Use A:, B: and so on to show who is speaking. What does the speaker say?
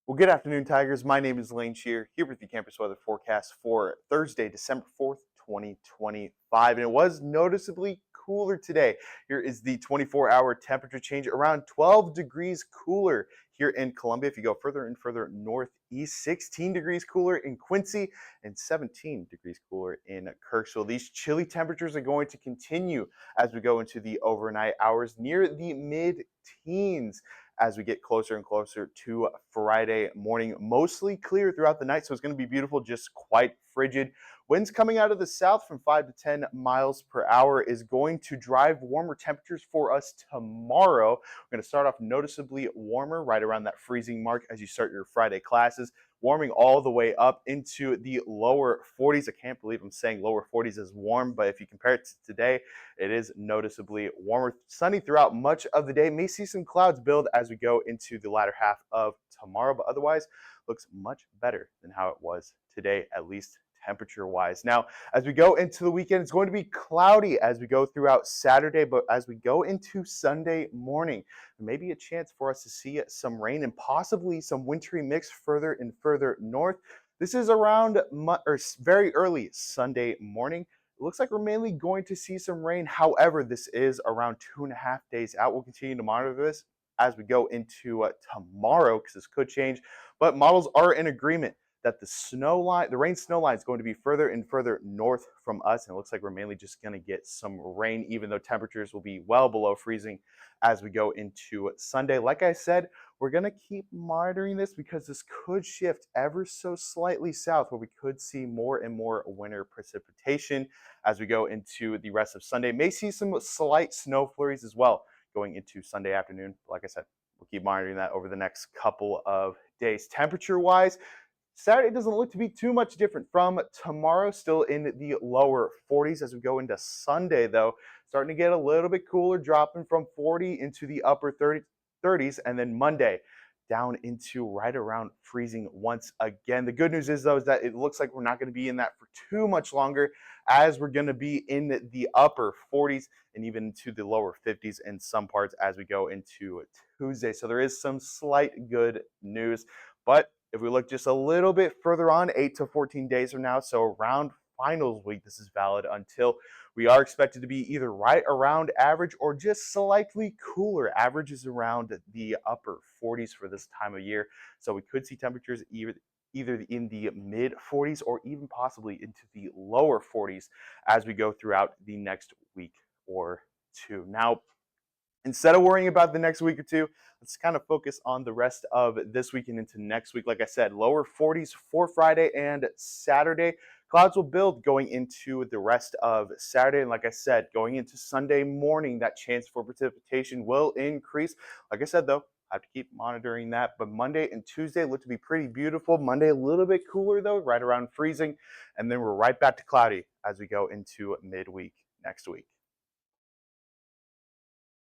A: Well, good afternoon, Tigers. My name is Lane Shear, here with the campus weather forecast for Thursday, December 4th, 2025. And it was noticeably cooler today. Here is the 24-hour temperature change, around 12 degrees cooler here in Columbia. If you go further and further northeast, 16 degrees cooler in Quincy and 17 degrees cooler in Kirksville. These chilly temperatures are going to continue as we go into the overnight hours near the mid-teens as we get closer and closer to Friday morning. Mostly clear throughout the night, so it's going to be beautiful, just quite frigid. Winds coming out of the south from 5 to 10 miles per hour is going to drive warmer temperatures for us tomorrow. We're going to start off noticeably warmer, right around that freezing mark as you start your Friday classes, warming all the way up into the lower 40s. I can't believe I'm saying lower 40s is warm, but if you compare it to today, it is noticeably warmer. Sunny throughout much of the day. May see some clouds build as we go into the latter half of tomorrow, but otherwise looks much better than how it was today, at least temperature wise. Now, as we go into the weekend, it's going to be cloudy as we go throughout Saturday, but as we go into Sunday morning, maybe a chance for us to see some rain and possibly some wintry mix further and further north. This is around very early Sunday morning. It looks like we're mainly going to see some rain. However, this is around 2.5 days out. We'll continue to monitor this as we go into tomorrow because this could change. But models are in agreement that the rain snow line is going to be further and further north from us. And it looks like we're mainly just going to get some rain, even though temperatures will be well below freezing as we go into Sunday. Like I said, we're going to keep monitoring this because this could shift ever so slightly south where we could see more and more winter precipitation as we go into the rest of Sunday. May see some slight snow flurries as well going into Sunday afternoon. Like I said, we'll keep monitoring that over the next couple of days. Temperature wise, Saturday doesn't look to be too much different from tomorrow, still in the lower 40s as we go into Sunday, though. Starting to get a little bit cooler, dropping from 40 into the upper 30s, and then Monday down into right around freezing once again. The good news is, though, is that it looks like we're not going to be in that for too much longer, as we're going to be in the upper 40s and even to the lower 50s in some parts as we go into Tuesday. So there is some slight good news. But if we look just a little bit further on, 8 to 14 days from now, so around finals week, this is valid until we are expected to be either right around average or just slightly cooler. Average is around the upper 40s for this time of year. So we could see temperatures either in the mid 40s or even possibly into the lower 40s as we go throughout the next week or two. Now, instead of worrying about the next week or two, let's kind of focus on the rest of this week and into next week. Like I said, lower 40s for Friday and Saturday. Clouds will build going into the rest of Saturday. And like I said, going into Sunday morning, that chance for precipitation will increase. Like I said, though, I have to keep monitoring that. But Monday and Tuesday look to be pretty beautiful. Monday, a little bit cooler, though, right around freezing. And then we're right back to cloudy as we go into midweek next week.